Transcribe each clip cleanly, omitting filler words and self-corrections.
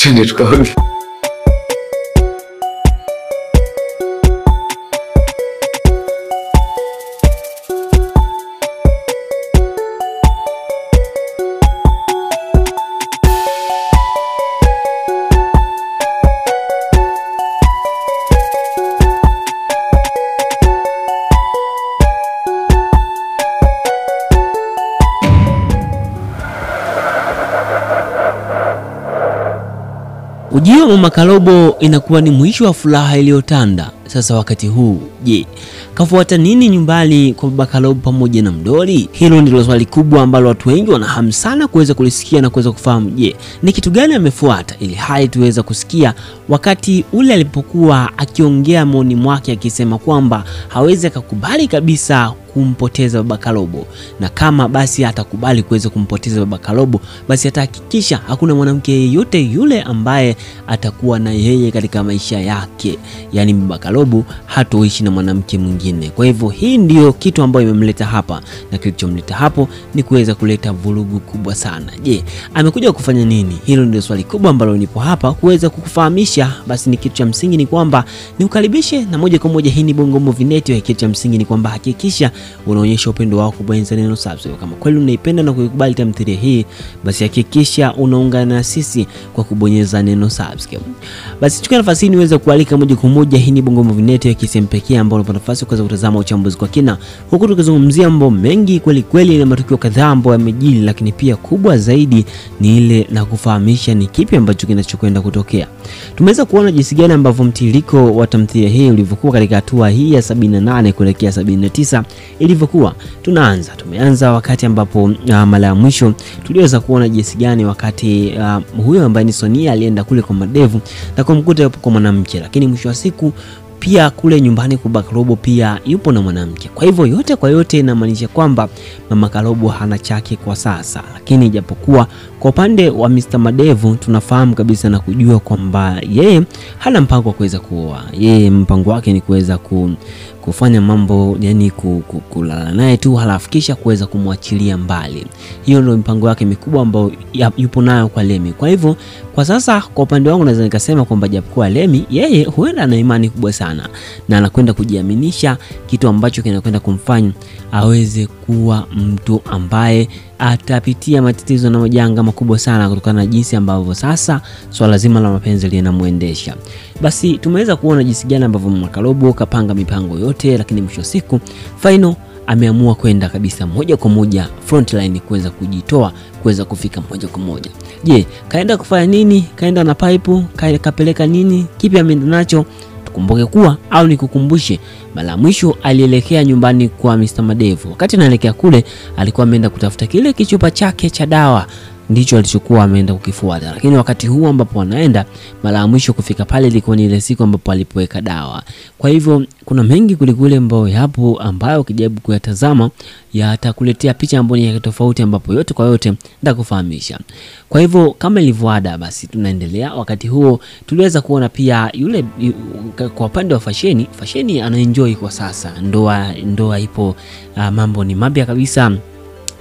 Twende tukaoge. Ujio wa Mama Kalobo inakuwa ni mwisho wa furaha iliyotanda. Sasa wakati huu, je, kafuata nini nyumbani kwa Baba Kalobo pamoja na mdoli? Hilo ndilo swali kubwa ambalo watu wengi wana hamu sana kuweza kulisikia na kuweza kufahamu. Je, ni kitu gani amefuata ili hali tuweza kusikia wakati ule alipokuwa akiongea maoni mwake akisema kwamba hawezi akakubali kabisa kumpoteza Baba Kalobo, na kama basi atakubali kuweza kumpoteza Baba Kalobo, basi atahakikisha hakuna mwanamke yeyote yule ambaye atakuwa na yeye katika maisha yake. Yani Baba Kalobo hatoishi na mwanamke mwingine. Kwa hivyo hii ndio kitu ambayo imemleta hapa, na kilichomleta hapo ni kuweza kuleta vurugu kubwa sana. Je, amekuja kufanya nini? Hilo ndio swali kubwa ambalo nipo hapa kuweza kukufahamisha. Basi ni kitu cha msingi ni kwamba niukaribishe na moja kwa moja, hii ni Bongo Movie Network. Kitu cha msingi ni kwamba hakikisha unaonyesha upendo wako kubonyeza neno subscribe. Kama kweli unaipenda na kuikubali tamthilia hii, basi hakikisha unaungana na sisi kwa kubonyeza neno subscribe. Basi chukua nafasi hii niweze kualika moja kwa moja, hii ni Bongo Movie Network, kisehemu pekee ambayo unapata nafasi kuweza kutazama uchambuzi kwa kina, huku tukizungumzia mambo mengi kweli kweli na matukio kadhaa ambayo yamejili, lakini pia kubwa zaidi ni ile na kufahamisha ni kipi ambacho kinachokwenda kutokea. Tumeweza kuona jinsi gani ambavyo mtiririko wa tamthilia hii ulivyokuwa katika hatua hii ya 78 kuelekea 79 ilivyokuwa. Tumeanza wakati ambapo mara ya mwisho tuliweza kuona jinsi gani wakati huyo ambaye ni Sonia alienda kule kwa Madevu na kumkuta yupo kwa mwanamke, lakini mwisho wa siku pia kule nyumbani kwa Baba Kalobo pia yupo na mwanamke. Kwa hivyo yote kwa yote inamaanisha kwamba Mama Kalobo hana chake kwa sasa, lakini japokuwa kwa upande wa Mr. Madevu tunafahamu kabisa na kujua kwamba yeye hana mpango wa kuweza kuoa. Yeye mpango wake ni kuweza kufanya mambo, yani kulala naye tu halafu kisha kuweza kumwachilia mbali. Hiyo ndio mpango wake mikubwa ambao yupo nayo kwa Lemi. Kwa hivyo kwa sasa kwa upande wangu naweza nikasema kwamba japokuwa Lemi yeye huenda ana imani kubwa sana na anakwenda kujiaminisha, kitu ambacho kinakwenda kumfanya aweze kuwa mtu ambaye atapitia matatizo na majanga makubwa sana kutokana na jinsi ambavyo sasa swala zima la mapenzi linamuendesha. Basi tumeweza kuona jinsi gani ambavyo Mama Kalobo kapanga mipango yote, lakini mwisho siku final ameamua kwenda kabisa moja kwa moja frontline kuweza kujitoa, kuweza kufika moja kwa moja. Je, kaenda kufanya nini? Kaenda na pipe, kapeleka nini? Kipi ameenda nacho? Tukumbuke kuwa au nikukumbushe, mara mwisho alielekea nyumbani kwa Mr. Madevu. Wakati anaelekea kule alikuwa ameenda kutafuta kile kichupa chake cha dawa, ndicho alichokuwa ameenda kukifuata. Lakini wakati huu ambapo anaenda mara ya mwisho kufika pale ilikuwa ni ile siku ambapo alipoweka dawa. Kwa hivyo kuna mengi kulikule ambao yapo ambayo ukijaribu kuyatazama yatakuletea picha ambayo ni tofauti, ambapo yote kwa yote nitakufahamisha. Kwa hivyo kama ilivyoada, basi tunaendelea. Wakati huo tuliweza kuona pia yule kwa upande wa Fasheni anaenjoy kwa sasa. Ndoa ipo, mambo ni mapya kabisa.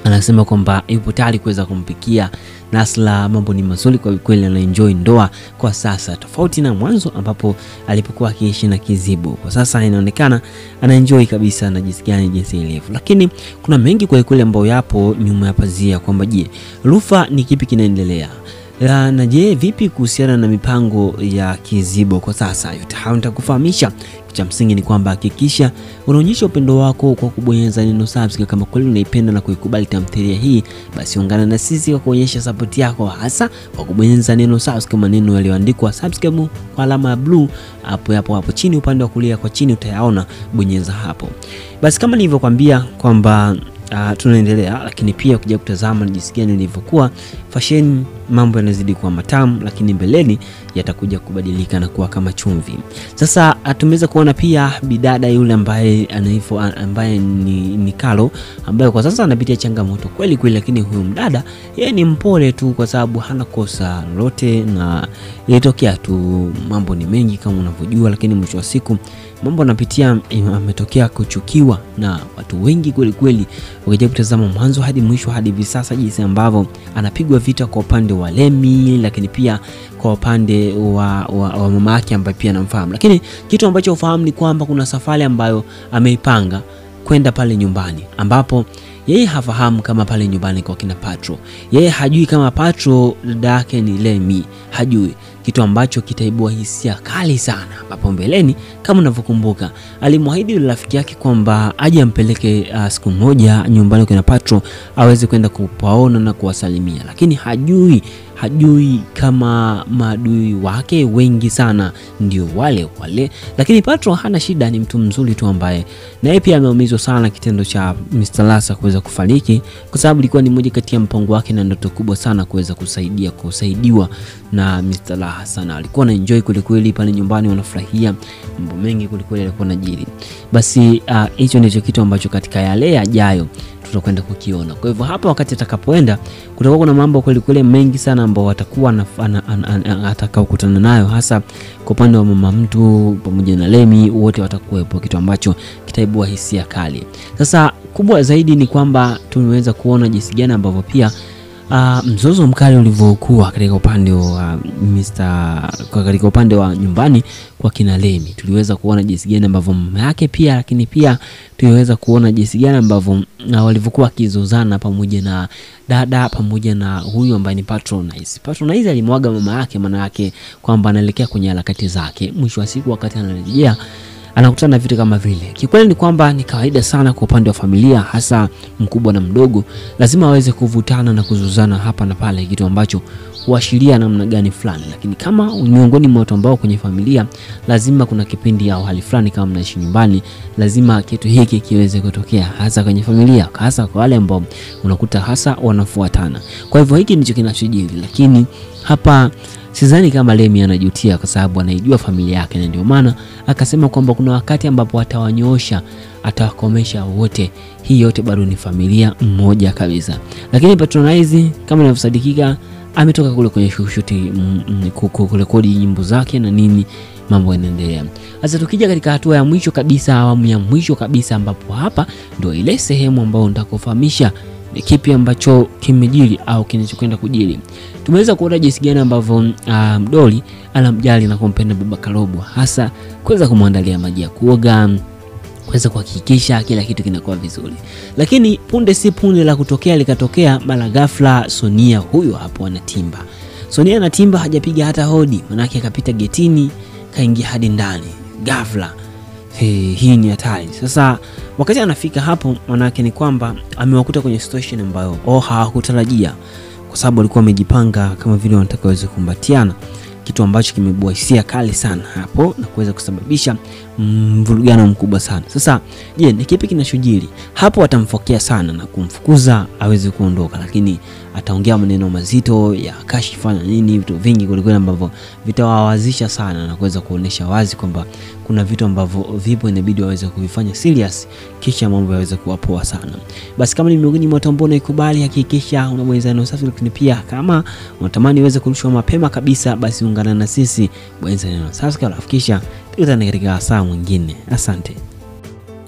Anasema kwamba yupo tayari kuweza kumpikia Nasla, mambo ni mazuri kwa kweli, ana enjoy ndoa kwa sasa, tofauti na mwanzo ambapo alipokuwa akiishi na Kizibo. Kwa sasa inaonekana ana enjoy kabisa na jinsi ilivyo. Lakini kuna mengi kwa kweli ambayo yapo nyuma ya pazia, kwamba je, Rufa ni kipi kinaendelea? Na je, vipi kuhusiana na mipango ya Kizibo kwa sasa? Yote hayo nitakufahamisha. Cha msingi ni kwamba hakikisha unaonyesha upendo wako kwa kubonyeza neno subscribe. Kama kweli unaipenda na kuikubali tamthilia hii, basi ungana na sisi kwa kuonyesha support yako, hasa kwa kubonyeza neno subscribe, maneno yaliyoandikwa subscribe kwa alama ya blue hapo chini upande wa kulia kwa chini utayaona, bonyeza hapo. Basi kama nilivyokuambia kwamba tunaendelea, lakini pia ukija kutazama jinsi gani ilivyokuwa fashion, mambo yanazidi kuwa matamu, lakini mbeleni yatakuja kubadilika na kuwa kama chumvi. Sasa tumeweza kuona pia bidada yule ambaye ni Kalo, ambaye kwa sasa anapitia changamoto kweli kweli, lakini huyu mdada yeye ni mpole tu kwa sababu hana kosa lolote, na ilitokea tu mambo ni mengi kama unavyojua, lakini mwisho wa siku mambo anapitia ametokea kuchukiwa na watu wengi kweli kweli. Ukija kutazama mwanzo hadi mwisho hadi hivi sasa jinsi ambavyo anapigwa vita kwa upande wa Lemi, lakini pia kwa upande wa mama yake ambaye pia anamfahamu. Lakini kitu ambacho ufahamu ni kwamba kuna safari ambayo ameipanga kwenda pale nyumbani, ambapo yeye hafahamu kama pale nyumbani kwa kina Patro. Yeye hajui kama Patro dada yake ni Lemi, hajui, kitu ambacho kitaibua hisia kali sana. Hapo mbeleni kama unavyokumbuka, alimwahidi rafiki yake kwamba aje ampeleke siku moja nyumbani kwa Patro aweze kwenda kupaona na kuwasalimia, lakini hajui kama maadui wake wengi sana ndio wale. Lakini Patro hana shida, ni mtu mzuri tu ambaye naye pia ameumizwa sana kitendo cha Mr. Lasa kuweza kufariki, kwa sababu ilikuwa ni moja kati ya mpango wake na ndoto kubwa sana kuweza kusaidiwa na Mr. Lasa sana. Alikuwa na enjoy kweli pale nyumbani, wanafurahia mambo mengi kweli alikuwa anajiri. Basi hicho ndicho kitu ambacho katika yale yajayo tutakwenda kukiona. Kwa hivyo hapa wakati atakapoenda kutakuwa kuna mambo kweli mengi sana ambao watakuwa atakayokutana nayo, hasa kwa upande wa mama mtu pamoja na Lemi, wote watakuwepo, kitu ambacho kitaibua hisia kali. Sasa kubwa zaidi ni kwamba tumeweza kuona jinsi gani ambavyo pia mzozo mkali ulivyokuwa katika upande wa katika upande wa nyumbani kwa kina Lemi. Tuliweza kuona jinsi gani ambavyo mama yake pia, lakini pia tuliweza kuona jinsi gani ambavyo walivyokuwa kizozana pamoja na dada pamoja na huyu ambaye ni Patronize. Patronize alimwaga mama yake, maana yake kwamba anaelekea kwenye harakati zake. Mwisho wa siku wakati anarejea anakutana na vitu kama vile. Kikweli ni kwamba ni kawaida sana kwa upande wa familia, hasa mkubwa na mdogo, lazima waweze kuvutana na kuzuzana hapa na pale, kitu ambacho huashiria namna gani fulani. Lakini kama miongoni mwa watu ambao kwenye familia lazima kuna kipindi au hali fulani, kama mnaishi nyumbani, lazima kitu hiki kiweze kutokea, hasa kwenye familia, hasa kwa wale ambao unakuta hasa wanafuatana. Kwa hivyo hiki ndicho kinachojiri, lakini hapa sidhani kama Lemi anajutia, kwa sababu anaijua familia yake, na ndio maana akasema kwamba kuna wakati ambapo atawanyoosha, atawakomesha wote. Hii yote bado ni familia mmoja kabisa. Lakini Patronize kama inavyosadikika ametoka kule kwenye shuti kurekodi nyimbo zake na nini, mambo yanaendelea. Sasa tukija katika hatua ya mwisho kabisa, awamu ya mwisho kabisa, ambapo hapa ndio ile sehemu ambayo nitakufahamisha ni kipi ambacho kimejiri au kinachokwenda kujiri. Tumeweza kuona jinsi gani ambavyo Mdoli anamjali na kumpenda Baba Kalobo, hasa kuweza kumwandalia maji ya kuoga, kuweza kuhakikisha kila kitu kinakuwa vizuri. Lakini punde si punde la kutokea likatokea mara ghafla Sonia huyo hapo anatimba. Sonia anatimba, hajapiga hata hodi, manake akapita getini kaingia hadi ndani ghafla. Hii ni hatari. Sasa wakati anafika hapo, manake ni kwamba amewakuta kwenye situation ambayo hawakutarajia, kwa sababu alikuwa amejipanga kama vile wanataka waweze kumbatiana, kitu ambacho kimeibua hisia kali sana hapo na kuweza kusababisha mvurugano mkubwa sana. Sasa je, ni kipi kinachojiri hapo? Watamfokea sana na kumfukuza aweze kuondoka, lakini ataongea maneno mazito ya kashifa na nini, vitu vingi kuliko ambavyo vitawawazisha sana na kuweza kuonesha wazi kwamba kuna vitu ambavyo vipo inabidi waweze kuvifanya serious, kisha mambo yaweze kuwa poa sana. Basi kama ni miongoni mwa watu ambao unaikubali, hakikisha unabonyeza neno subscribe, lakini pia kama unatamani uweze kurushwa mapema kabisa, basi ungana na sisi, bonyeza neno subscribe, hakikisha tukutane katika saa mwingine. Asante.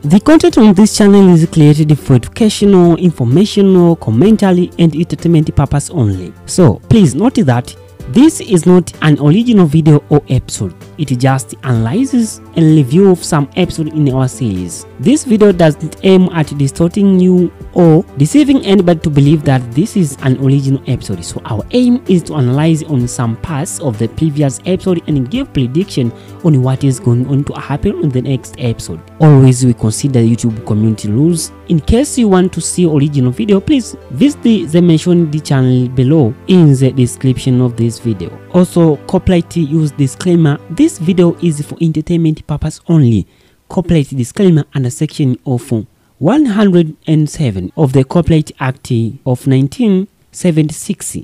The content on this channel is created for educational, informational, commentary and entertainment purpose only. So please note that this is not an original video or episode. It just analyzes and review of some episode in our series. This video doesn't aim at distorting you or deceiving anybody to believe that this is an original episode. So our aim is to analyze on some parts of the previous episode and give prediction on what is going on to happen in the next episode. Always we consider YouTube community rules. In case you want to see original video, please visit the mentioned channel below in the description of this video. Also, copyright use disclaimer. This video is for entertainment purpose only. Copyright disclaimer under section of 107 of the Copyright Act of 1976.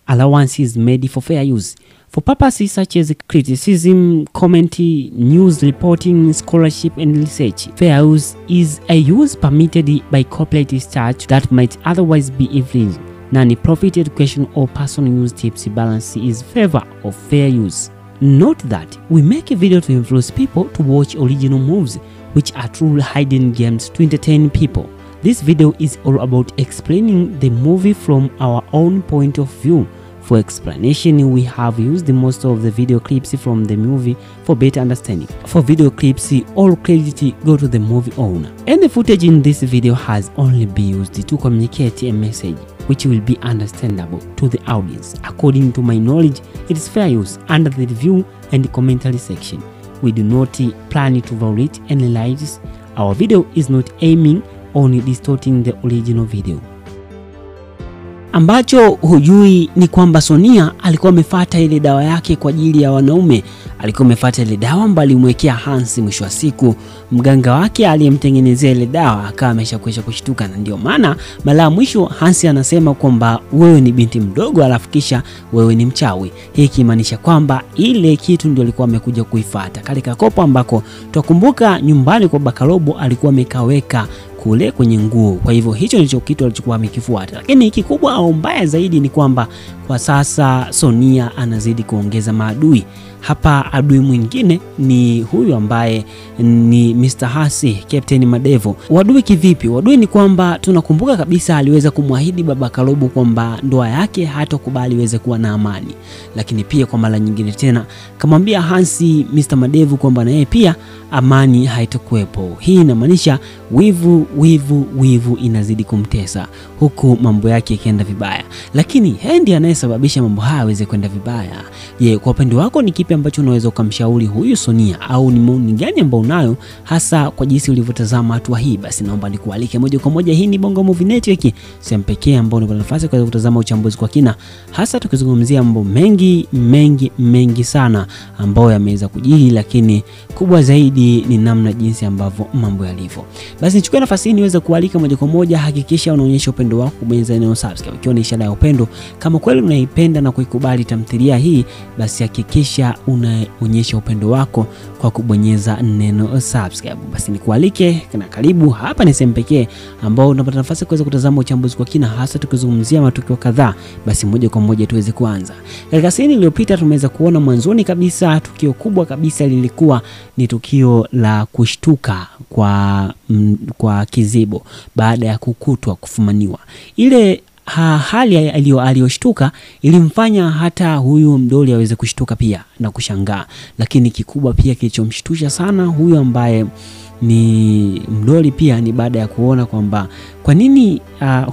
Allowance is made for fair use for purposes such as criticism, commentary, news reporting, scholarship and research. Fair use is a use permitted by copyright statute that might otherwise be infringed. Non-profit education or personal use tips balance is favor of fair use. Note that we make a video to influence people to watch original movies, which are truly hidden games to entertain people. This video is all about explaining the movie from our own point of view. For explanation, we have used most of the video clips from the movie for better understanding. For video clips, all credit go to the movie owner. And the footage in this video has only been used to communicate a message which will be understandable to the audience. According to my knowledge, it is fair use under the review and commentary section. We do not plan to violate any rights. Our video is not aiming on distorting the original video. Ambacho hujui ni kwamba Sonia alikuwa amefuata ile dawa yake kwa ajili ya wanaume. Alikuwa amefuata ile dawa ambayo alimwekea Hansi. Mwisho wa siku mganga wake aliyemtengenezea ile dawa akawa ameshakwisha kushtuka, na ndio maana mara mwisho Hansi anasema kwamba wewe ni binti mdogo alafu kisha wewe ni mchawi. Hii kimaanisha kwamba ile kitu ndio alikuwa amekuja kuifuata kale kakopo ambako tukumbuka nyumbani kwa Bakalobo alikuwa amekaweka kule kwenye nguo. Kwa hivyo hicho ndicho kitu alichokuwa amekifuata. Lakini kikubwa au mbaya zaidi ni kwamba kwa sasa Sonia anazidi kuongeza maadui. Hapa adui mwingine ni huyu ambaye ni Mr. Hasi, Captain Madevo. Wadui kivipi? Wadui ni kwamba tunakumbuka kabisa aliweza kumwahidi baba Kalobo kwamba ndoa yake hatakubali iweze kuwa na amani. Lakini pia kwa mara nyingine tena kamwambia Hansi Mr. Madevo kwamba na yeye pia amani haitakuwepo. Hii inamaanisha wivu inazidi kumtesa huku mambo yake yakienda vibaya. Lakini Hendi anayesababisha mambo haya yaweze kwenda vibaya. Je, kwa upande wako ni kipi ambacho unaweza kumshauri huyu Sonia, au ni maoni gani ambao unayo hasa kwa jinsi ulivyotazama hatua hii? Basi naomba nikualike moja kwa moja. Hii ni Bongo Movie Network, sehemu pekee ambao unapata nafasi ya kutazama uchambuzi kwa kina, hasa tukizungumzia mambo mengi sana ambao yameweza kujiri, lakini kubwa zaidi ni namna jinsi ambavyo mambo yalivyo. Basi nichukue nafasi hii niweze kualika moja kwa moja, hakikisha unaonyesha upendo wako kubonyeza neno subscribe ikiwa ni ishara ya upendo. Kama kweli unaipenda na kuikubali tamthilia hii, basi hakikisha unaonyesha upendo wako kwa kubonyeza neno subscribe. Basi nikualike na karibu. Hapa ni sehemu pekee ambao unapata nafasi kuweza kutazama uchambuzi kwa kina, hasa tukizungumzia matukio kadhaa. Basi moja kwa moja tuweze kuanza. Katika scene iliyopita tumeweza kuona mwanzoni kabisa tukio kubwa kabisa lilikuwa ni tukio la kushtuka kwa Kizibo baada ya kukutwa kufumaniwa. Ile hali aliyoshtuka ilimfanya hata huyu mdoli aweze kushtuka pia na kushangaa. Lakini kikubwa pia kilichomshtusha sana huyu ambaye ni mdoli pia ni baada ya kuona kwamba kwa nini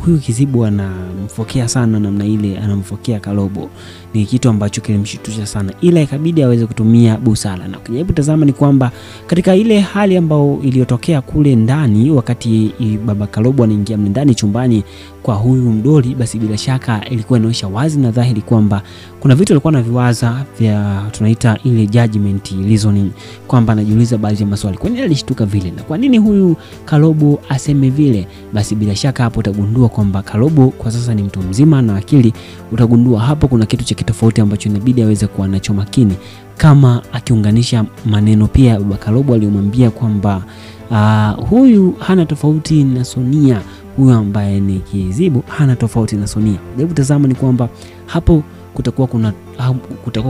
huyu Kizibo anamfokea sana namna ile, anamfokea Kalobo. Ni kitu ambacho kilimshtusha sana, ila ikabidi aweze kutumia busara. Na kujaribu tazama ni kwamba katika ile hali ambayo iliyotokea kule ndani wakati baba Kalobo anaingia ndani chumbani kwa huyu mdoli, basi bila shaka ilikuwa inaonyesha wazi na dhahiri kwamba kuna vitu alikuwa anaviwaza vya tunaita ile judgment reasoning, kwamba anajiuliza baadhi ya maswali. Kwa nini alishtuka vile na kwa nini huyu Kalobo aseme vile? Basi bila shaka hapo utagundua kwamba Kalobo kwa sasa ni mtu mzima na akili. Utagundua hapo kuna kitu cha tofauti ambacho inabidi aweze kuwa nacho makini, kama akiunganisha maneno pia baba Kalobo aliyomwambia kwamba huyu hana tofauti na Sonia, huyu ambaye ni Kizibo hana tofauti na Sonia. Hebu tazama ni kwamba hapo kutakuwa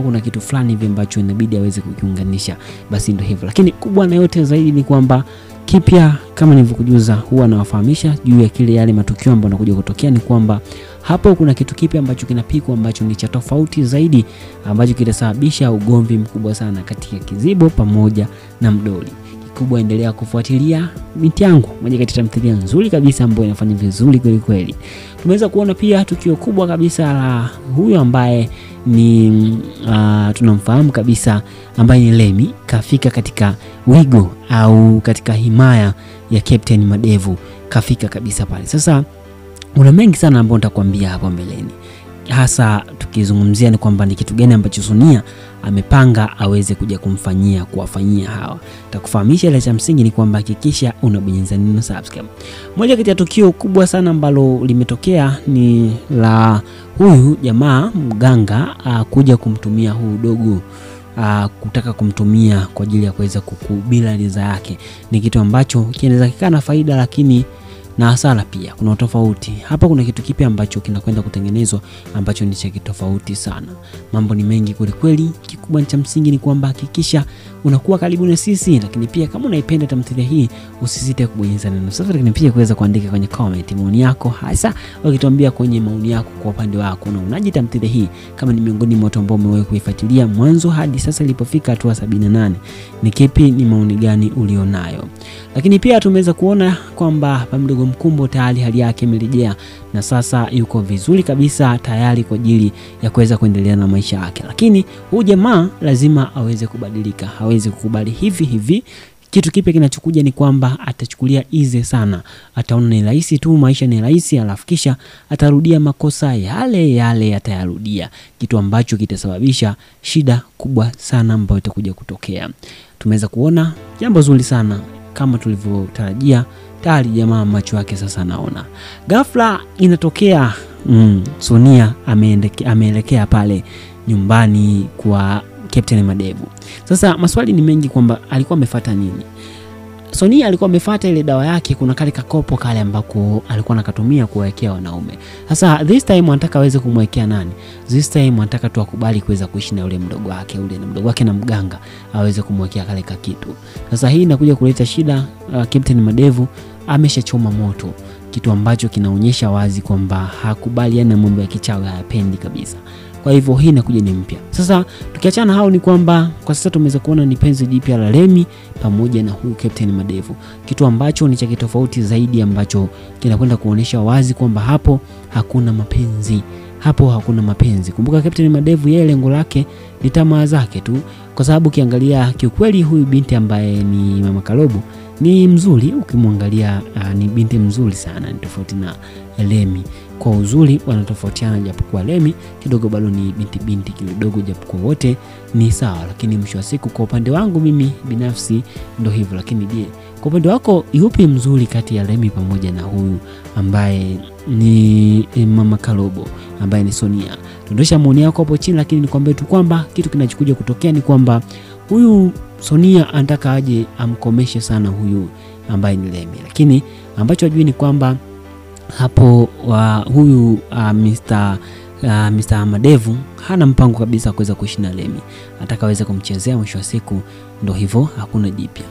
kuna kitu fulani hivi ambacho inabidi aweze kukiunganisha. Basi ndio hivyo. Lakini kubwa na yote zaidi ni kwamba kipya, kama nilivyokujuza, huwa nawafahamisha juu ya kile yale matukio ambayo yanakuja kutokea, ni kwamba hapo kuna kitu kipya ambacho kinapikwa ambacho ni cha tofauti zaidi, ambacho kitasababisha ugomvi mkubwa sana kati ya Kizibo pamoja na mdoli. Kikubwa endelea kufuatilia binti yangu, moja kati ya tamthilia nzuri kabisa ambayo inafanya vizuri kweli kweli. Tumeweza kuona pia tukio kubwa kabisa la huyu ambaye ni tunamfahamu kabisa ambaye ni Lemi, kafika katika wigo au katika himaya ya Captain Madevo, kafika kabisa pale. Sasa kuna mengi sana ambayo nitakwambia hapo mbeleni, hasa tukizungumzia ni kwamba ni kitu gani ambacho Sonia amepanga aweze kuja kuwafanyia hawa. Nitakufahamisha, ile cha msingi ni kwamba hakikisha unabonyeza neno subscribe. Moja kati ya tukio kubwa sana ambalo limetokea ni la huyu jamaa mganga kuja kumtumia huyu dogo, kutaka kumtumia kwa ajili ya kuweza kukubila liza yake. Ni kitu ambacho kinaweza kikana faida, lakini na hasara pia. Kuna tofauti. Hapa kuna kitu kipi ambacho kinakwenda kutengenezwa ambacho ni cha tofauti sana. Mambo ni mengi kweli. Kikubwa cha msingi ni kwamba hakikisha unakuwa karibu na sisi, lakini pia kama unaipenda tamthilia hii usisite kubonyeza neno subscribe, lakini pia kuweza kuandika kwenye comment maoni yako, hasa ukituambia kwenye maoni yako kwa upande wako na unaje tamthilia hii, kama ni miongoni mwa watu ambao umewahi kuifuatilia mwanzo hadi sasa ilipofika hatua 78, ni kipi, ni maoni gani ulionayo. Lakini pia tumeweza kuona kwamba Mdogo Mkumbo tayari hali yake imerejea na sasa yuko vizuri kabisa, tayari kwa ajili ya kuweza kuendelea na maisha yake. Lakini huyu jamaa lazima aweze kubadilika, hawezi kukubali hivi. Kitu kipya kinachokuja ni kwamba atachukulia easy sana, ataona ni rahisi tu, maisha ni rahisi, alafu kisha atarudia makosa yale atayarudia, kitu ambacho kitasababisha shida kubwa sana ambayo itakuja kutokea. Tumeweza kuona jambo zuri sana kama tulivyotarajia, tayari jamaa macho yake sasa naona. Ghafla inatokea Sonia ameelekea pale nyumbani kwa Captain Madevu. Sasa maswali ni mengi kwamba alikuwa amefuata nini. Sonia alikuwa amefuata ile dawa yake, kuna kale kakopo kale ambako alikuwa anakatumia kuwekea wanaume. Sasa this time anataka aweze kumwekea nani? This time anataka tu akubali kuweza kuishi na yule mdogo wake, na mganga aweze kumwekea kale kitu. Sasa hii inakuja kuleta shida. Captain Madevu ameshachoma moto, kitu ambacho kinaonyesha wazi kwamba hakubaliani na mambo ya kichawi, hayapendi kabisa. Kwa hivyo hii inakuja ni mpya. Sasa tukiachana hao ni kwamba kwa sasa tumeweza kuona ni penzi jipya la Remi pamoja na huyu Captain Madevu. Kitu ambacho ni cha tofauti zaidi, ambacho kinakwenda kuonesha wazi kwamba hapo hakuna mapenzi. Kumbuka Captain Madevu yeye lengo lake ni tamaa zake tu, kwa sababu kiangalia kiukweli huyu binti ambaye ni Mama Kalobo ni mzuri, ukimwangalia ni binti mzuri sana, ni tofauti na Remi. Kwa uzuri wanatofautiana, japokuwa Remi kidogo bado ni binti kidogo, japokuwa wote ni sawa. Lakini mwisho wa siku kwa upande wangu mimi binafsi ndio hivyo. Lakini je, kwa upande wako yupi mzuri kati ya Remi pamoja na huyu ambaye ni Mama Kalobo ambaye ni Sonia? Tuondosha maoni yako hapo chini, lakini nikwambie tu kwamba kitu kinachokuja kutokea ni kwamba huyu Sonia anataka aje amkomeshe sana huyu ambaye ni Remi, lakini ambacho hajui ni kwamba hapo huyu Mr. Madevu hana mpango kabisa kuweza kuishi na Remi, atakaweza kumchezea. Mwisho wa siku ndio hivyo, hakuna jipya.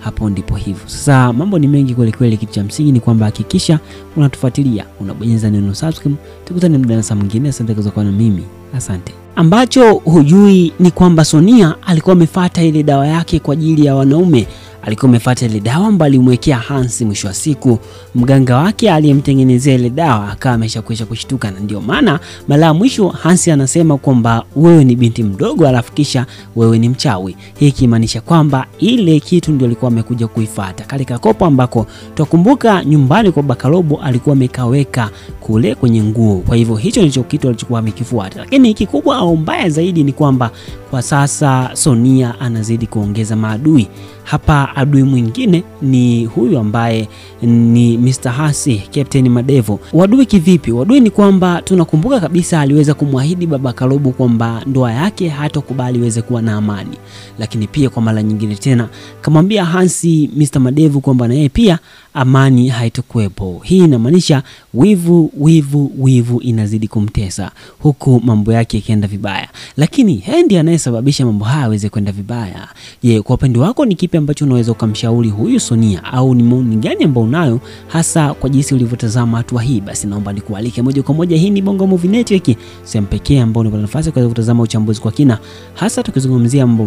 Hapo ndipo hivyo. Sasa mambo ni mengi kweli. Kitu cha msingi ni kwamba hakikisha unatufuatilia, unabonyeza neno subscribe. Tukutane muda mwingine. Asante kwa kuwa na mimi. Asante. Ambacho hujui ni kwamba Sonia alikuwa amefuata ile dawa yake kwa ajili ya wanaume. Alikuwa amefuata ile dawa ambayo alimwekea Hansi. Mwisho wa siku mganga wake aliyemtengenezea ile dawa akawa ameshakwisha kushtuka, na ndio maana mara mwisho Hansi anasema kwamba wewe ni binti mdogo alafu kisha wewe ni mchawi. Hii kimaanisha kwamba ile kitu ndio alikuwa amekuja kuifuata kale kakopo ambako tukumbuka nyumbani kwa Bakalobo alikuwa amekaweka kule kwenye nguo. Kwa hivyo hicho ndicho kitu alichokuwa amekifuata. Lakini kikubwa au mbaya zaidi ni kwamba kwa sasa Sonia anazidi kuongeza maadui. Hapa adui mwingine ni huyu ambaye ni Mr. Hasi, Captain Madevu. Wadui kivipi? Wadui ni kwamba tunakumbuka kabisa aliweza kumwahidi Baba Kalobo kwamba ndoa yake hatokubali iweze kuwa na amani. Lakini pia kwa mara nyingine tena kamwambia Hansi Mr. Madevu kwamba na yeye pia amani haitokuwepo. Hii inamaanisha wivu inazidi kumtesa, huku mambo yake yakienda vibaya. Lakini Hendi anayesababisha mambo haya aweze kwenda vibaya. Je, kwa upande wako ni kipi ambacho unaweza kumshauri huyu Sonia, au ni maoni gani ambao unayo hasa kwa jinsi ulivyotazama hatua hii? Basi naomba nikualike moja kwa moja. Hii ni Bongo Movie Network, sehemu pekee ambao unapata nafasi ya kutazama uchambuzi kwa kina, hasa tukizungumzia mambo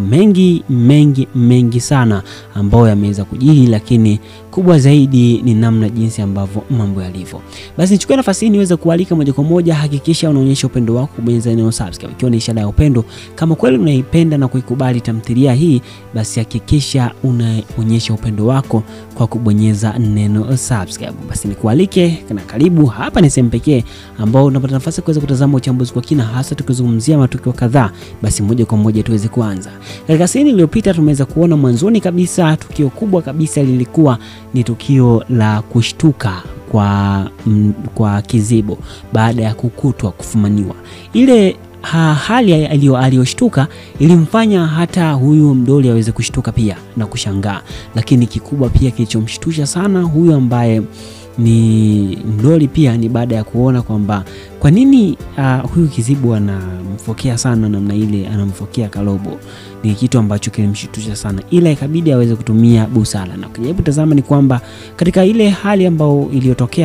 mengi sana ambayo yameweza kujiri, lakini kubwa zaidi ni namna jinsi ambavyo mambo yalivyo. Basi nichukue nafasi hii niweze kualika moja kwa moja, hakikisha unaonyesha upendo wako kubonyeza neno subscribe, ikiwa ni ishara ya upendo. Kama kweli unaipenda na kuikubali tamthilia hii, basi hakikisha unaonyesha upendo wako kwa kubonyeza neno subscribe. Basi nikualike na karibu. Hapa ni sehemu pekee ambao unapata nafasi kuweza kutazama uchambuzi kwa kina, hasa tukizungumzia matukio kadhaa. Basi moja kwa moja tuweze kuanza. Katika sehemu iliyopita tumeweza kuona mwanzoni kabisa tukio kubwa kabisa lilikuwa ni tukio la kushtuka kwa Kizibo baada ya kukutwa kufumaniwa. Ile hali aliyoshtuka ilimfanya hata huyu mdoli aweze kushtuka pia na kushangaa. Lakini kikubwa pia kilichomshtusha sana huyu ambaye ni Mdoli pia ni baada ya kuona kwamba kwa nini huyu Kizibu anamfokea sana namna ile, anamfokea Kalobo. Ni kitu ambacho kilimshitusha sana, ila ikabidi aweze kutumia busara. Na ukijaribu tazama ni kwamba katika ile hali ambayo iliyotokea